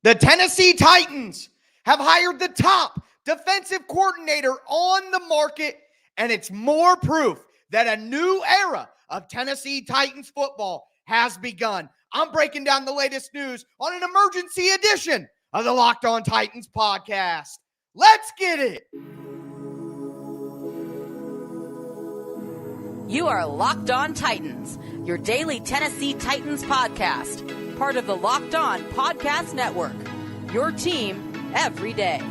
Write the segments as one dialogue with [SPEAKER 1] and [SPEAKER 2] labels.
[SPEAKER 1] The Tennessee Titans have hired the top defensive coordinator on the market, and it's more proof that a new era of Tennessee Titans football has begun. I'm breaking down the latest news on an emergency edition of the Locked On Titans podcast. Let's get it.
[SPEAKER 2] You are Locked On Titans, your daily Tennessee Titans podcast, part of the Locked On Podcast Network, your team every day.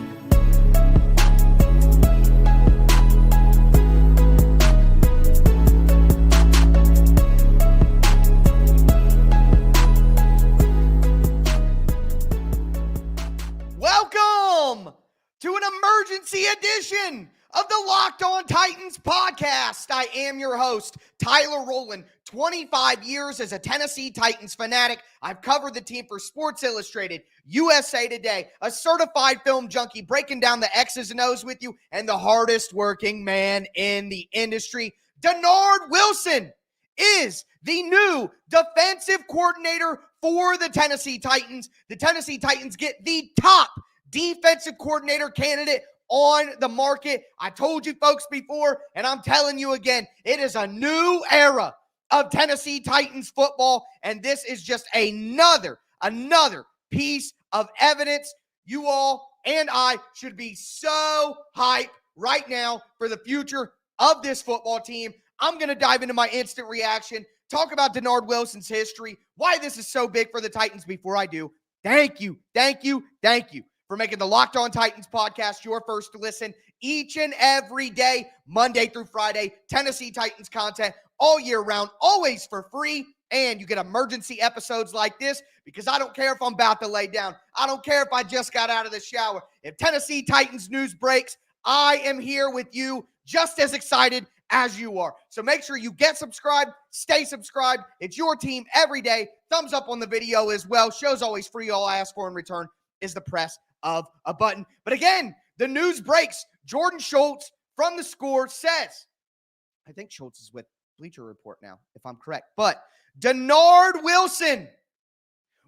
[SPEAKER 1] Welcome to an emergency edition of the Locked On Titans podcast. I am your host, Tyler Rowland. 25 years as a Tennessee Titans fanatic. I've covered the team for Sports Illustrated, USA Today, a certified film junkie, breaking down the X's and O's with you, and the hardest working man in the industry. Dennard Wilson is the new defensive coordinator for the Tennessee Titans. The Tennessee Titans get the top defensive coordinator candidate on the market. I told you folks before, and I'm telling you again, it is a new era of Tennessee Titans football, and this is just another piece of evidence. You all and I should be so hyped right now for the future of this football team. I'm going to dive into my instant reaction, talk about Dennard Wilson's history, why this is so big for the Titans. Before I do, thank you for making the Locked On Titans podcast your first to listen each and every day, Monday through Friday. Tennessee Titans content all year round, always for free. And you get emergency episodes like this because I don't care if I'm about to lay down. I don't care if I just got out of the shower. If Tennessee Titans news breaks, I am here with you just as excited as you are. So make sure you get subscribed, stay subscribed. It's your team every day. Thumbs up on the video as well. Show's always free. All I ask for in return is the press of a button. But again, the news breaks. Jordan Schultz from The Score says, I think Schultz is with Bleacher Report now, if I'm correct, but Dennard Wilson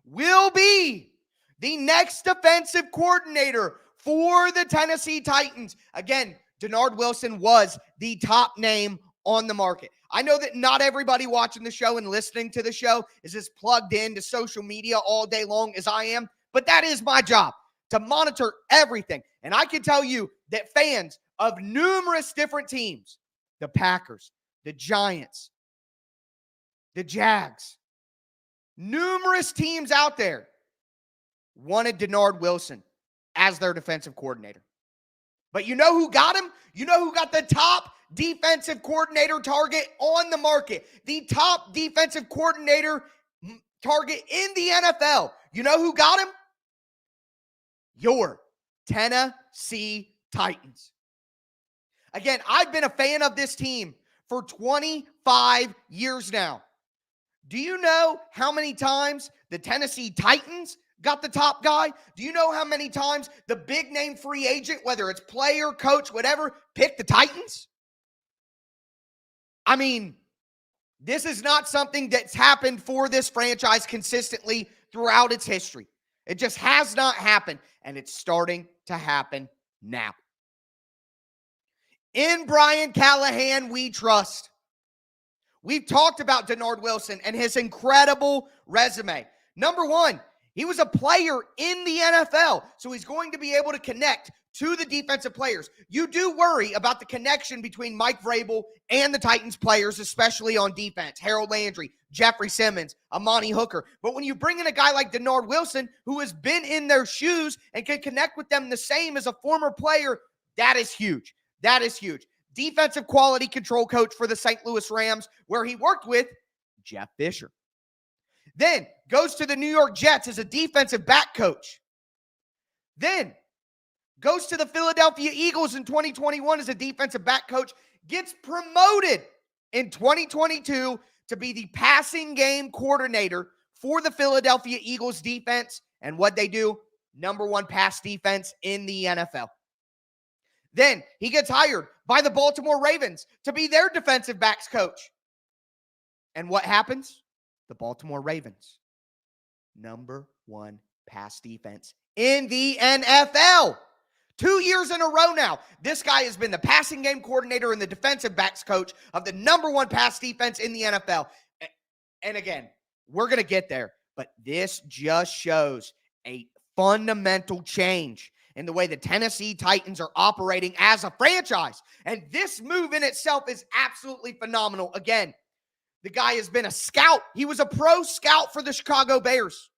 [SPEAKER 1] will be the next defensive coordinator for the Tennessee Titans. Again, Dennard Wilson was the top name on the market. I know that not everybody watching the show and listening to the show is as plugged into social media all day long as I am, but that is my job, to monitor everything. And I can tell you that fans of numerous different teams, the Packers, the Giants, the Jags, numerous teams out there wanted Dennard Wilson as their defensive coordinator. But you know who got him? You know who got the top defensive coordinator target on the market? The top defensive coordinator target in the NFL. You know who got him? Your Tennessee Titans. Again, I've been a fan of this team for 25 years now. Do you know how many times the Tennessee Titans got the top guy? Do you know how many times the big name free agent, whether it's player, coach, whatever, picked the Titans? I mean, this is not something that's happened for this franchise consistently throughout its history. It just has not happened, and it's starting to happen now. In Brian Callahan, we trust. We've talked about Dennard Wilson and his incredible resume. Number one, he was a player in the NFL, so he's going to be able to connect to the defensive players. You do worry about the connection between Mike Vrabel and the Titans players, especially on defense. Harold Landry, Jeffrey Simmons, Amani Hooker. But when you bring in a guy like Dennard Wilson, who has been in their shoes and can connect with them the same as a former player, that is huge. That is huge. Defensive quality control coach for the St. Louis Rams, where he worked with Jeff Fisher. Then goes to the New York Jets as a defensive back coach. Then goes to the Philadelphia Eagles in 2021 as a defensive back coach. Gets promoted in 2022 to be the passing game coordinator for the Philadelphia Eagles defense. And what they do, number one pass defense in the NFL. Then he gets hired by the Baltimore Ravens to be their defensive backs coach. And what happens? The Baltimore Ravens, number one pass defense in the NFL. 2 years in a row now. This guy has been the passing game coordinator and the defensive backs coach of the number one pass defense in the NFL. And again, we're going to get there, but this just shows a fundamental change in the way the Tennessee Titans are operating as a franchise. And this move in itself is absolutely phenomenal. Again, the guy has been a scout. He was a pro scout for the Chicago Bears,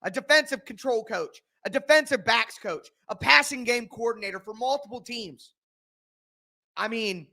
[SPEAKER 1] a defensive control coach, a defensive backs coach, a passing game coordinator for multiple teams. I mean,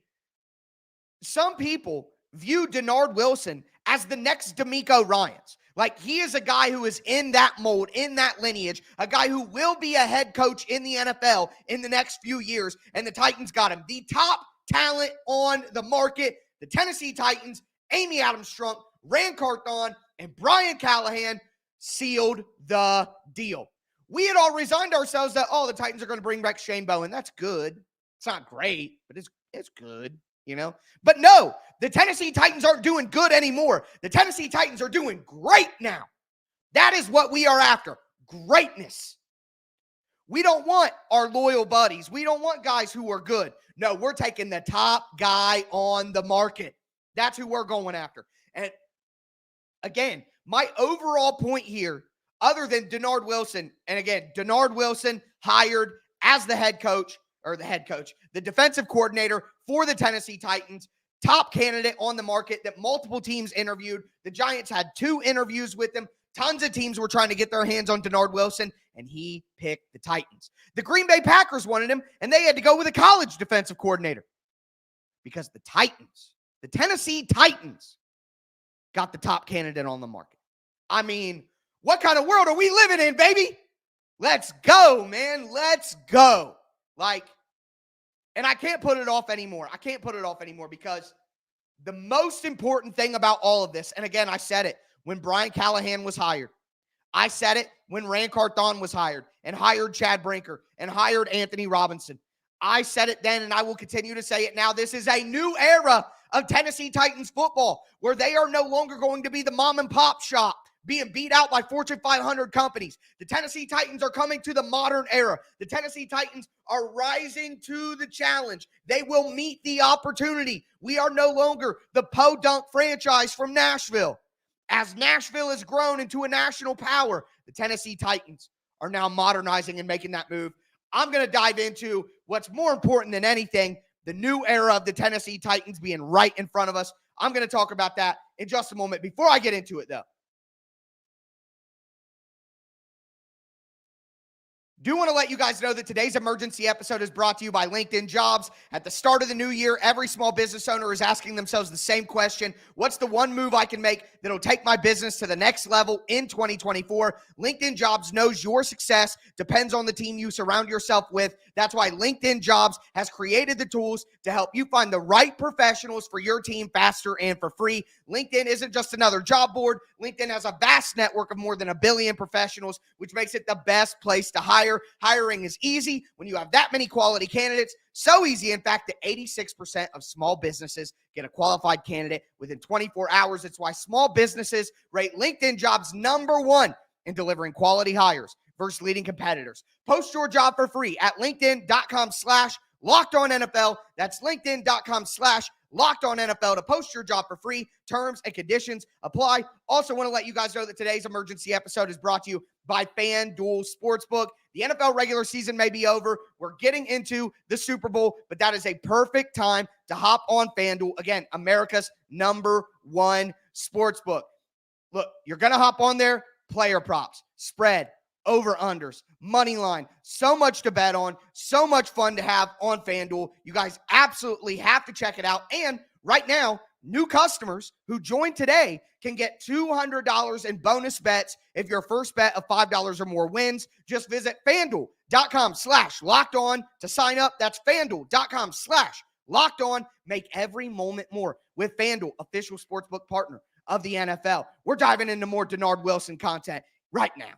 [SPEAKER 1] some people view Dennard Wilson as the next D'Amico Ryans. Like, he is a guy who is in that mold, in that lineage, a guy who will be a head coach in the NFL in the next few years, and the Titans got him. The top talent on the market, the Tennessee Titans, Amy Adams-Strunk, Rand Carthon, and Brian Callahan sealed the deal. We had all resigned ourselves that, the Titans are going to bring back Shane Bowen. That's good. It's not great, but it's good, you know? But no, the Tennessee Titans aren't doing good anymore. The Tennessee Titans are doing great now. That is what we are after, greatness. We don't want our loyal buddies. We don't want guys who are good. No, we're taking the top guy on the market. That's who we're going after. And again, my overall point here, other than Dennard Wilson, and again, Dennard Wilson hired as the defensive coordinator for the Tennessee Titans, top candidate on the market that multiple teams interviewed. The Giants had 2 interviews with him. Tons of teams were trying to get their hands on Dennard Wilson, and he picked the Titans. The Green Bay Packers wanted him, and they had to go with a college defensive coordinator because the Tennessee Titans, got the top candidate on the market. I mean, what kind of world are we living in, baby? Let's go, man. Let's go. And I can't put it off anymore. Because the most important thing about all of this, and again, I said it when Brian Callahan was hired. I said it when Rand Carthon was hired and hired Chad Brinker and hired Anthony Robinson. I said it then, and I will continue to say it now. This is a new era of Tennessee Titans football where they are no longer going to be the mom and pop shop being beat out by Fortune 500 companies. The Tennessee Titans are coming to the modern era. The Tennessee Titans are rising to the challenge. They will meet the opportunity. We are no longer the podunk franchise from Nashville. As Nashville has grown into a national power, the Tennessee Titans are now modernizing and making that move. I'm going to dive into what's more important than anything, the new era of the Tennessee Titans being right in front of us. I'm going to talk about that in just a moment. Before I get into it, though, do want to let you guys know that today's emergency episode is brought to you by LinkedIn Jobs. At the start of the new year, every small business owner is asking themselves the same question. What's the one move I can make that'll take my business to the next level in 2024? LinkedIn Jobs knows your success depends on the team you surround yourself with. That's why LinkedIn Jobs has created the tools to help you find the right professionals for your team faster and for free. LinkedIn isn't just another job board. LinkedIn has a vast network of more than 1 billion professionals, which makes it the best place to hire. Hiring is easy when you have that many quality candidates. So easy, in fact, that 86% of small businesses get a qualified candidate within 24 hours. It's why small businesses rate LinkedIn Jobs #1 in delivering quality hires versus leading competitors. Post your job for free at linkedin.com/LockedOnNFL. That's linkedin.com/LockedOnNFL to post your job for free. Terms and conditions apply. Also want to let you guys know that today's emergency episode is brought to you by FanDuel Sportsbook. The NFL regular season may be over. We're getting into the Super Bowl, but that is a perfect time to hop on FanDuel. Again, America's #1 sportsbook. Look, you're going to hop on there, player props, spread, over-unders, money line, so much to bet on, so much fun to have on FanDuel. You guys absolutely have to check it out. And right now, new customers who join today can get $200 in bonus bets if your first bet of $5 or more wins. Just visit FanDuel.com/LockedOn to sign up. That's FanDuel.com/LockedOn. Make every moment more with FanDuel, official sportsbook partner of the NFL. We're diving into more Dennard Wilson content right now.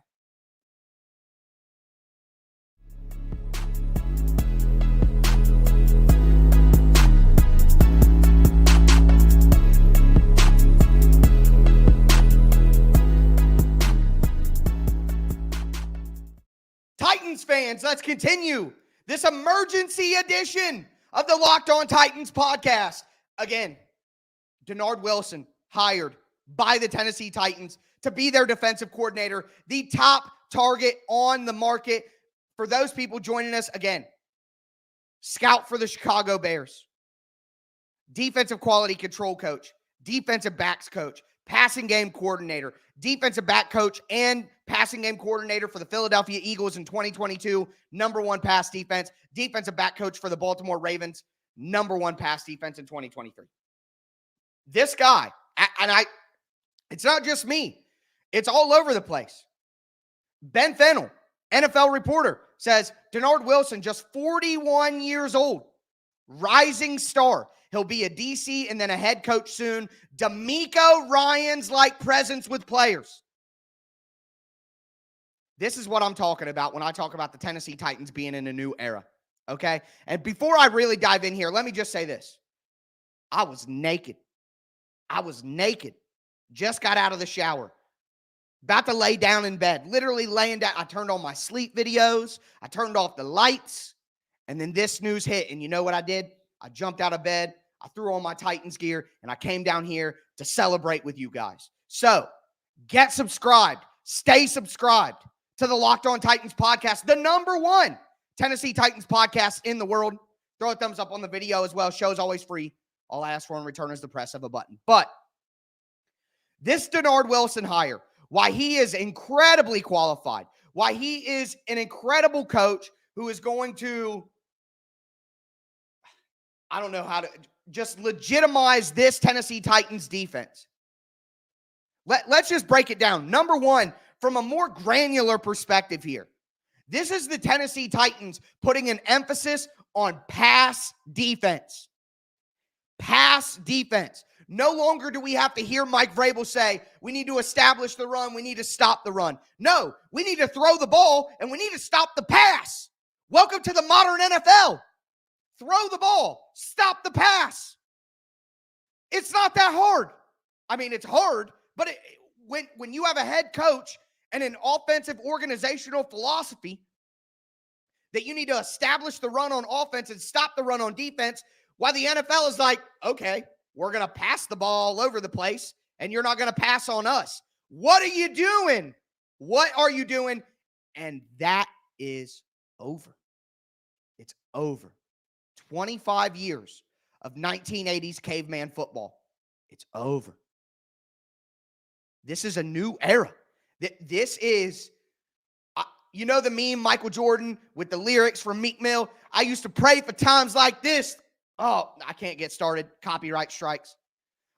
[SPEAKER 1] Titans fans, let's continue this emergency edition of the Locked On Titans podcast. Again, Dennard Wilson hired by the Tennessee Titans to be their defensive coordinator, the top target on the market. For those people joining us, again, scout for the Chicago Bears, defensive quality control coach, defensive backs coach, passing game coordinator, defensive back coach, and passing game coordinator for the Philadelphia Eagles in 2022, number one pass defense, defensive back coach for the Baltimore Ravens, number one pass defense in 2023. This guy, it's not just me, it's all over the place. Ben Fennell, NFL reporter, says Dennard Wilson, just 41 years old, rising star. He'll be a DC and then a head coach soon. D'Amico Ryans-like presence with players. This is what I'm talking about when I talk about the Tennessee Titans being in a new era, okay? And before I really dive in here, let me just say this. I was naked. Just got out of the shower. About to lay down in bed. Literally laying down. I turned on my sleep videos. I turned off the lights. And then this news hit. And you know what I did? I jumped out of bed. I threw on my Titans gear. And I came down here to celebrate with you guys. So, get subscribed. Stay subscribed to the Locked On Titans podcast. The number one Tennessee Titans podcast in the world. Throw a thumbs up on the video as well. Show's always free. All I ask for in return is the press of a button. But this Dennard Wilson hire, why he is incredibly qualified, why he is an incredible coach who is going to, I don't know how to, just legitimize this Tennessee Titans defense. Let's just break it down. Number one, from a more granular perspective here, this is the Tennessee Titans putting an emphasis on pass defense. Pass defense. No longer do we have to hear Mike Vrabel say, we need to establish the run, we need to stop the run. No, we need to throw the ball, and we need to stop the pass. Welcome to the modern NFL. Throw the ball, stop the pass. It's not that hard. I mean, it's hard, but when you have a head coach and an offensive organizational philosophy that you need to establish the run on offense and stop the run on defense, while the NFL is like, okay, we're going to pass the ball all over the place, and you're not going to pass on us. What are you doing? What are you doing? And that is over. It's over. 25 years of 1980s caveman football. It's over. This is a new era. This is, you know the meme, Michael Jordan, with the lyrics from Meek Mill? I used to pray for times like this. Oh, I can't get started. Copyright strikes.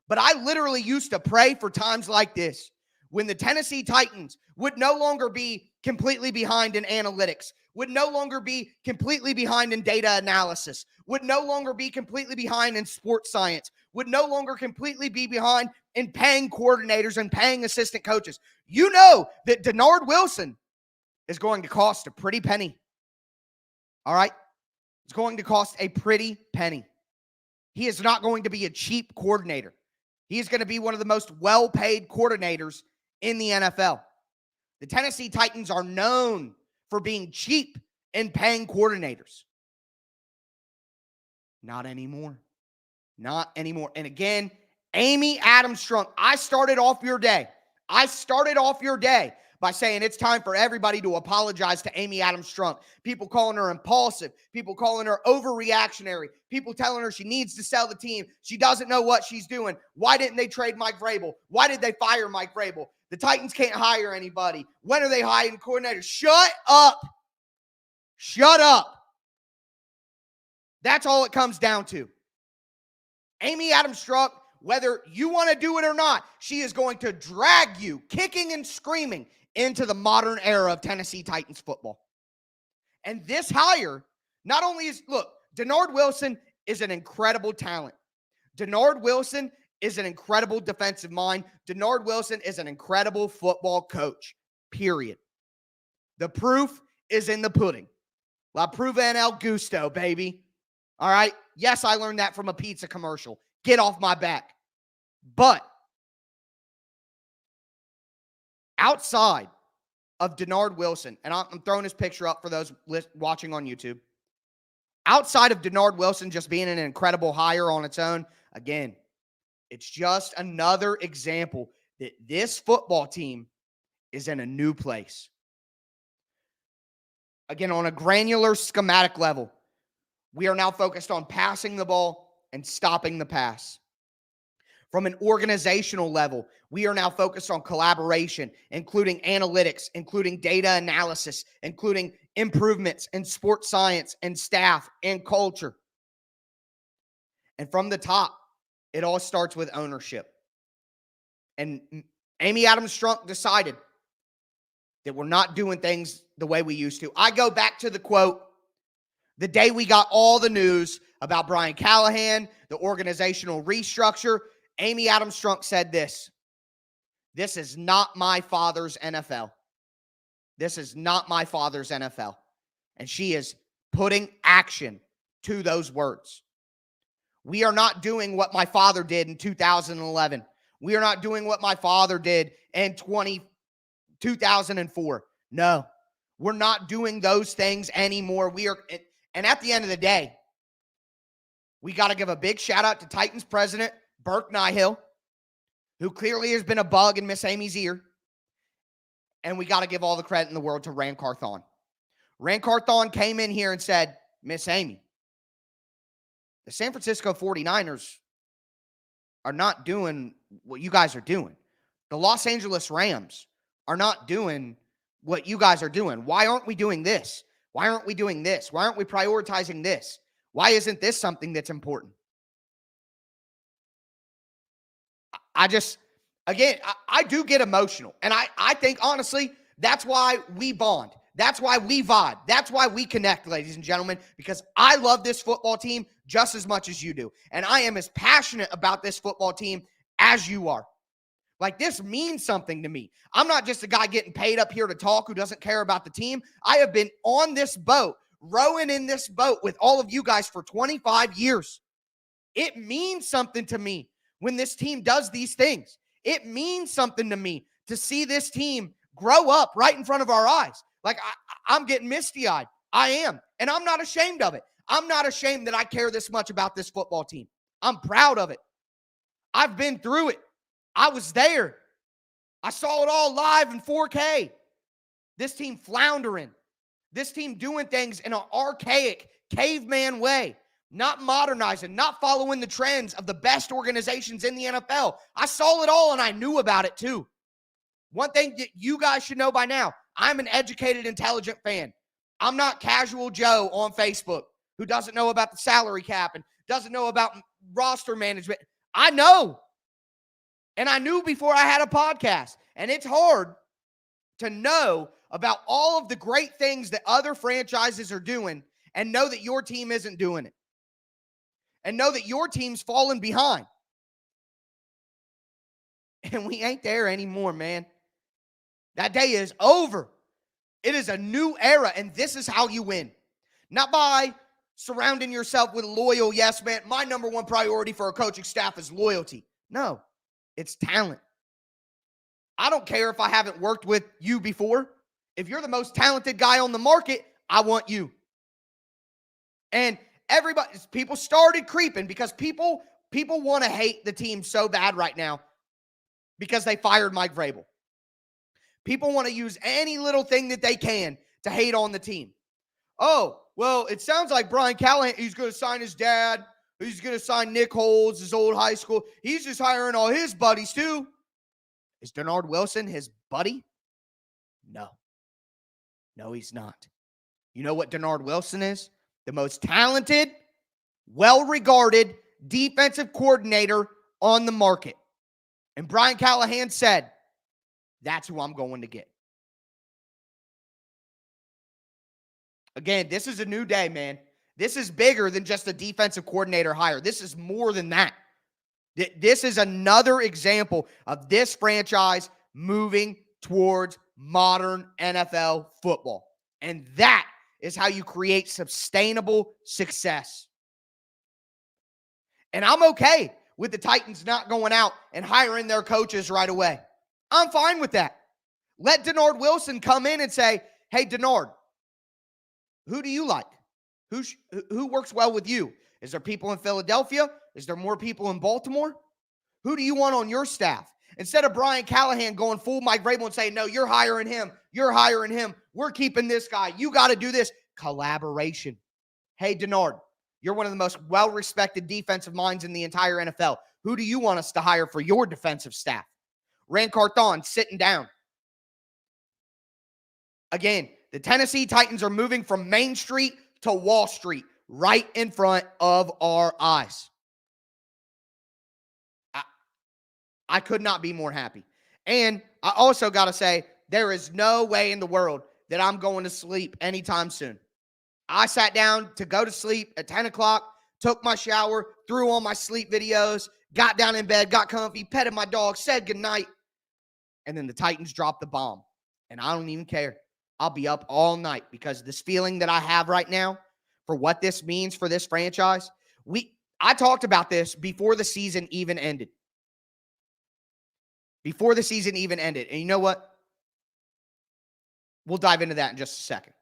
[SPEAKER 1] But I literally used to pray for times like this, when the Tennessee Titans would no longer be completely behind in analytics, would no longer be completely behind in data analysis, would no longer be completely behind in sports science, would no longer completely be behind in paying coordinators and paying assistant coaches. You know that Dennard Wilson is going to cost a pretty penny. All right? It's going to cost a pretty penny. He is not going to be a cheap coordinator. He is going to be one of the most well-paid coordinators in the NFL. The Tennessee Titans are known for being cheap and paying coordinators. Not anymore. Not anymore. And again, Amy Adams-Strunk, I started off your day by saying it's time for everybody to apologize to Amy Adams-Strunk. People calling her impulsive. People calling her overreactionary. People telling her she needs to sell the team. She doesn't know what she's doing. Why didn't they trade Mike Vrabel? Why did they fire Mike Vrabel? The Titans can't hire anybody. When are they hiring coordinators? Shut up. Shut up. That's all it comes down to. Amy Adams-Strunk, whether you want to do it or not, she is going to drag you kicking and screaming into the modern era of Tennessee Titans football. And this hire not only is, look, Dennard Wilson is an incredible talent. Dennard Wilson is an incredible defensive mind. Dennard Wilson is an incredible football coach, period. The proof is in the pudding. La prueba en el gusto, baby. All right? Yes, I learned that from a pizza commercial. Get off my back. But outside of Dennard Wilson, and I'm throwing his picture up for those watching on YouTube. Outside of Dennard Wilson just being an incredible hire on its own, again, it's just another example that this football team is in a new place. Again, on a granular schematic level, we are now focused on passing the ball and stopping the pass. From an organizational level, we are now focused on collaboration, including analytics, including data analysis, including improvements in sports science and staff and culture. And from the top, it all starts with ownership. And Amy Adams Strunk decided that we're not doing things the way we used to. I go back to the quote, the day we got all the news about Brian Callahan, the organizational restructure, Amy Adams Strunk said this: "This is not my father's NFL. This is not my father's NFL." And she is putting action to those words. We are not doing what my father did in 2011. We are not doing what my father did in 2004. No, we're not doing those things anymore. And at the end of the day, we got to give a big shout out to Titans president Burke Nihill, who clearly has been a bug in Miss Amy's ear. And we got to give all the credit in the world to Ran Carthon. Ran Carthon came in here and said, "Miss Amy, the San Francisco 49ers are not doing what you guys are doing. The Los Angeles Rams are not doing what you guys are doing. Why aren't we doing this? Why aren't we doing this? Why aren't we prioritizing this? Why isn't this something that's important?" I do get emotional. And I think, honestly, that's why we bond. That's why we vibe. That's why we connect, ladies and gentlemen, because I love this football team just as much as you do. And I am as passionate about this football team as you are. Like, this means something to me. I'm not just a guy getting paid up here to talk who doesn't care about the team. I have been on this boat, rowing in this boat with all of you guys for 25 years. It means something to me when this team does these things. It means something to me to see this team grow up right in front of our eyes. Like, I'm getting misty-eyed. I am. And I'm not ashamed of it. I'm not ashamed that I care this much about this football team. I'm proud of it. I've been through it. I was there. I saw it all live in 4K. This team floundering. This team doing things in an archaic, caveman way. Not modernizing, not following the trends of the best organizations in the NFL. I saw it all and I knew about it too. One thing that you guys should know by now, I'm an educated, intelligent fan. I'm not casual Joe on Facebook who doesn't know about the salary cap and doesn't know about roster management. I know. And I knew before I had a podcast. And it's hard to know about all of the great things that other franchises are doing and know that your team isn't doing it. And know that your team's falling behind. And we ain't there anymore, man. That day is over. It is a new era, and this is how you win. Not by surrounding yourself with loyal yes men. My number one priority for a coaching staff is loyalty. No, it's talent. I don't care if I haven't worked with you before. If you're the most talented guy on the market, I want you. And people started creeping because people want to hate the team so bad right now because they fired Mike Vrabel. People want to use any little thing that they can to hate on the team. Oh, well, it sounds like Brian Callahan, he's going to sign his dad. He's going to sign Nick Holds, his old high school. He's just hiring all his buddies too. Is Dennard Wilson his buddy? No. No, he's not. You know what Dennard Wilson is? The most talented, well-regarded defensive coordinator on the market. And Brian Callahan said, that's who I'm going to get. Again, this is a new day, man. This is bigger than just a defensive coordinator hire. This is more than that. This is another example of this franchise moving towards modern NFL football. And that is how you create sustainable success. And I'm okay with the Titans not going out and hiring their coaches right away. I'm fine with that. Let Dennard Wilson come in and say, hey, Dennard, who do you like? Who works well with you? Is there people in Philadelphia? Is there more people in Baltimore? Who do you want on your staff? Instead of Brian Callahan going full Mike Vrabel and saying, no, you're hiring him. You're hiring him. We're keeping this guy. You got to do this. Collaboration. Hey, Dennard, you're one of the most well-respected defensive minds in the entire NFL. Who do you want us to hire for your defensive staff? Rand Carthon sitting down. Again, the Tennessee Titans are moving from Main Street to Wall Street right in front of our eyes. I could not be more happy. And I also got to say, there is no way in the world that I'm going to sleep anytime soon. I sat down to go to sleep at 10 o'clock, took my shower, threw on my sleep videos, got down in bed, got comfy, petted my dog, said goodnight, and then the Titans dropped the bomb. And I don't even care. I'll be up all night because this feeling that I have right now for what this means for this franchise, I talked about this before the season even ended. Before the season even ended. And you know what? We'll dive into that in just a second.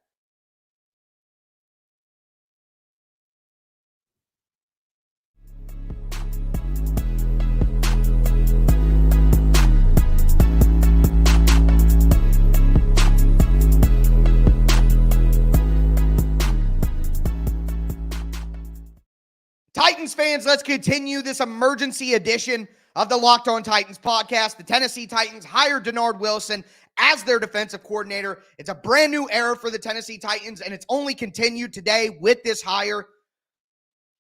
[SPEAKER 1] Titans fans, let's continue this emergency edition of the Locked On Titans podcast. The Tennessee Titans hired Dennard Wilson as their defensive coordinator. It's a brand new era for the Tennessee Titans, and it's only continued today with this hire.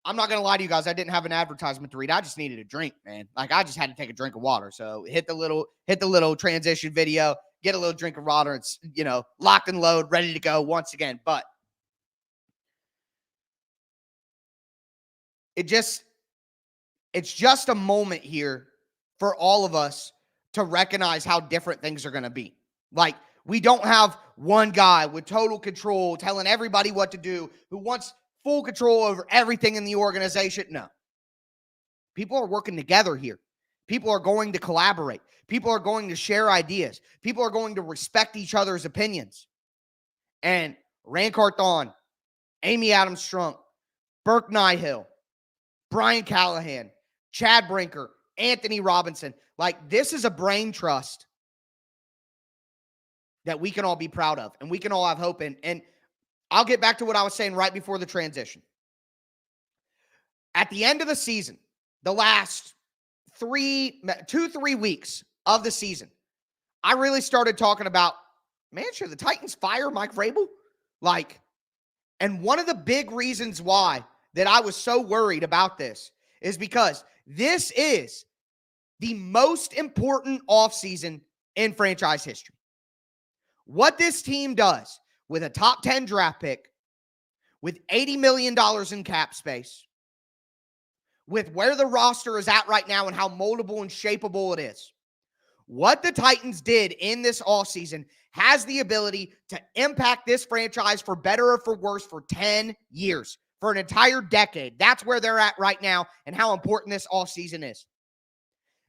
[SPEAKER 1] I'm not going to lie to you guys. I didn't have an advertisement to read. I just needed a drink, man. Like, I just had to take a drink of water. So hit the little transition video, get a little drink of water. It's, locked and load, ready to go once again. But it's just a moment here for all of us to recognize how different things are going to be. Like, we don't have one guy with total control telling everybody what to do, who wants full control over everything in the organization. No. People are working together here. People are going to collaborate. People are going to share ideas. People are going to respect each other's opinions. And Rand Carthon, Amy Adams-Strunk, Burke Nihill, Brian Callahan, Chad Brinker, Anthony Robinson. Like, this is a brain trust that we can all be proud of and we can all have hope in. And I'll get back to what I was saying right before the transition. At the end of the season, the last 2-3 weeks of the season, I really started talking about, man, should the Titans fire Mike Vrabel? And one of the big reasons why that I was so worried about this is because this is the most important offseason in franchise history. What this team does with a top 10 draft pick, with $80 million in cap space, with where the roster is at right now and how moldable and shapeable it is, what the Titans did in this offseason has the ability to impact this franchise for better or for worse for 10 years. For an entire decade. That's where they're at right now and how important this offseason is.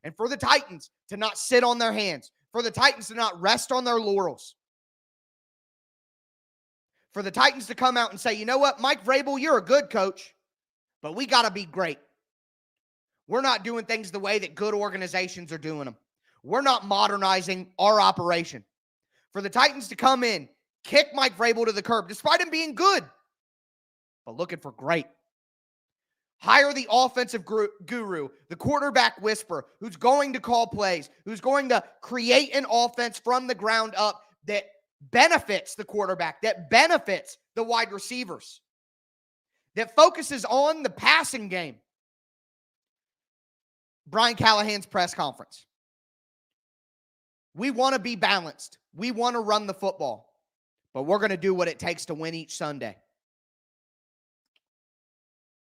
[SPEAKER 1] And for the Titans to not sit on their hands, for the Titans to not rest on their laurels, for the Titans to come out and say, you know what, Mike Vrabel, you're a good coach, but we got to be great. We're not doing things the way that good organizations are doing them. We're not modernizing our operation. For the Titans to come in, kick Mike Vrabel to the curb, despite him being good, but looking for great. Hire the offensive guru, the quarterback whisperer, who's going to call plays, who's going to create an offense from the ground up that benefits the quarterback, that benefits the wide receivers, that focuses on the passing game. Brian Callahan's press conference. We want to be balanced. We want to run the football, but we're going to do what it takes to win each Sunday.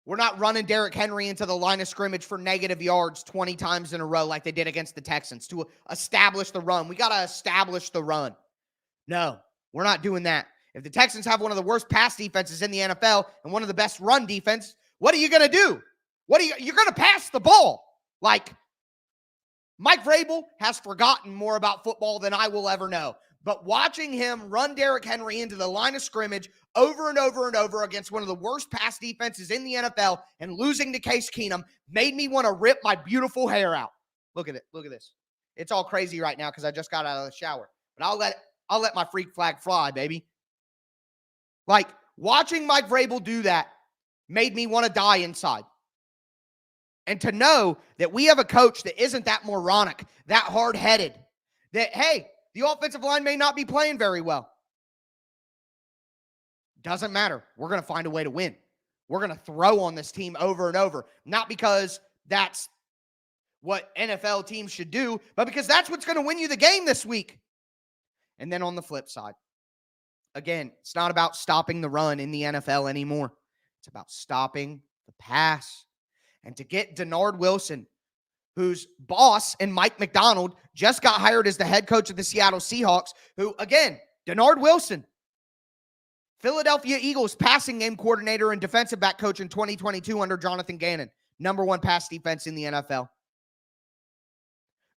[SPEAKER 1] We're not running Derrick Henry into the line of scrimmage for negative yards 20 times in a row like they did against the Texans to establish the run. We got to establish the run. No, we're not doing that. If the Texans have one of the worst pass defenses in the NFL and one of the best run defense, what are you going to do? You're going to pass the ball. Mike Vrabel has forgotten more about football than I will ever know. But watching him run Derrick Henry into the line of scrimmage over and over and over against one of the worst pass defenses in the NFL and losing to Case Keenum made me want to rip my beautiful hair out. Look at it. Look at this. It's all crazy right now because I just got out of the shower. But I'll let my freak flag fly, baby. Like, watching Mike Vrabel do that made me want to die inside. And to know that we have a coach that isn't that moronic, that hard-headed, that, hey, the offensive line may not be playing very well. Doesn't matter. We're going to find a way to win. We're going to throw on this team over and over. Not because that's what NFL teams should do, but because that's what's going to win you the game this week. And then on the flip side, again, it's not about stopping the run in the NFL anymore. It's about stopping the pass. And to get Dennard Wilson, whose boss and Mike McDonald just got hired as the head coach of the Seattle Seahawks, who, again, Dennard Wilson, Philadelphia Eagles passing game coordinator and defensive back coach in 2022 under Jonathan Gannon, #1 pass defense in the NFL.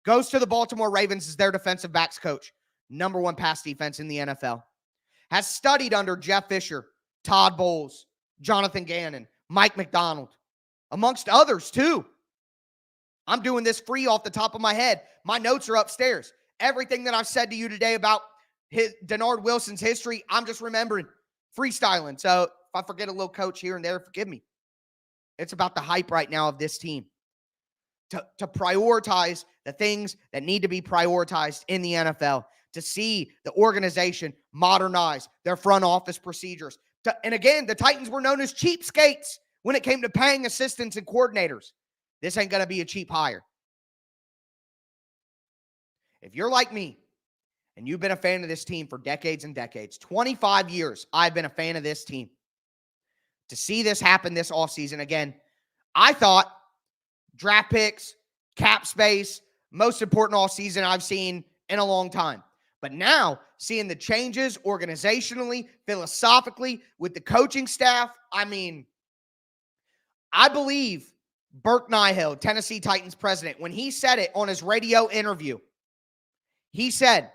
[SPEAKER 1] Goes to the Baltimore Ravens as their defensive backs coach, #1 pass defense in the NFL. Has studied under Jeff Fisher, Todd Bowles, Jonathan Gannon, Mike McDonald, amongst others too. I'm doing this free off the top of my head. My notes are upstairs. Everything that I've said to you today about Dennard Wilson's history, I'm just remembering, freestyling. So if I forget a little coach here and there, forgive me. It's about the hype right now of this team. To prioritize the things that need to be prioritized in the NFL. To see the organization modernize their front office procedures. And again, the Titans were known as cheapskates when it came to paying assistants and coordinators. This ain't going to be a cheap hire. If you're like me, and you've been a fan of this team for decades and decades, 25 years, I've been a fan of this team. To see this happen this offseason, again, I thought draft picks, cap space, most important offseason I've seen in a long time. But now, seeing the changes organizationally, philosophically, with the coaching staff, I mean, I believe Burke Nihill, Tennessee Titans president, when he said it on his radio interview, he said,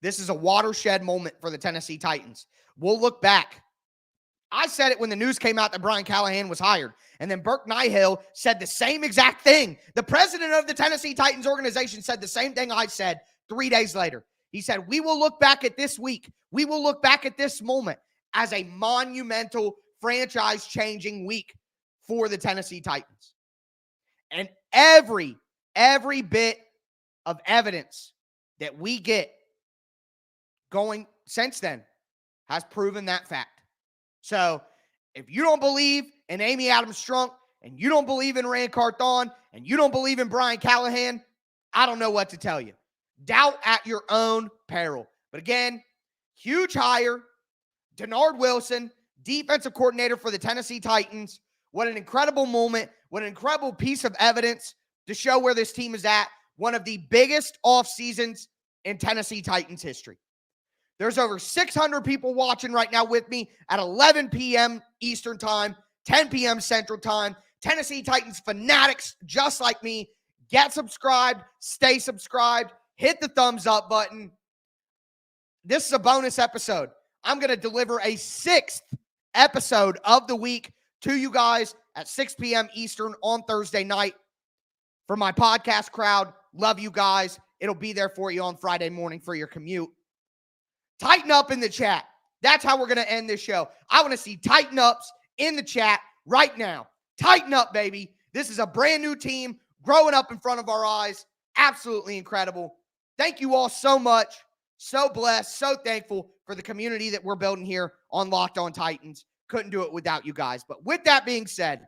[SPEAKER 1] this is a watershed moment for the Tennessee Titans. We'll look back. I said it when the news came out that Brian Callahan was hired. And then Burke Nihill said the same exact thing. The president of the Tennessee Titans organization said the same thing I said 3 days later. He said, we will look back at this week. We will look back at this moment as a monumental franchise-changing week for the Tennessee Titans. And every bit of evidence that we get going since then has proven that fact. So if you don't believe in Amy Adams Strunk, and you don't believe in Rand Carthon, and you don't believe in Brian Callahan, I don't know what to tell you. Doubt at your own peril. But again, huge hire, Dennard Wilson, defensive coordinator for the Tennessee Titans. What an incredible moment. What an incredible piece of evidence to show where this team is at. One of the biggest off seasons in Tennessee Titans history. There's over 600 people watching right now with me at 11 p.m. Eastern Time, 10 p.m. Central Time. Tennessee Titans fanatics just like me. Get subscribed. Stay subscribed. Hit the thumbs up button. This is a bonus episode. I'm going to deliver a 6th episode of the week to you guys at 6 p.m. Eastern on Thursday night. For my podcast crowd, love you guys. It'll be there for you on Friday morning for your commute. Tighten up in the chat. That's how we're going to end this show. I want to see tighten ups in the chat right now. Tighten up, baby. This is a brand new team growing up in front of our eyes. Absolutely incredible. Thank you all so much. So blessed, so thankful for the community that we're building here on Locked On Titans. Couldn't do it without you guys. But with that being said,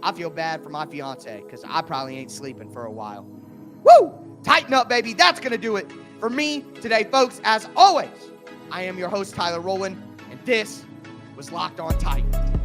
[SPEAKER 1] I feel bad for my fiance because I probably ain't sleeping for a while. Woo! Tighten up, baby. That's going to do it for me today, folks. As always, I am your host, Tyler Rowland, and this was Locked On Titans.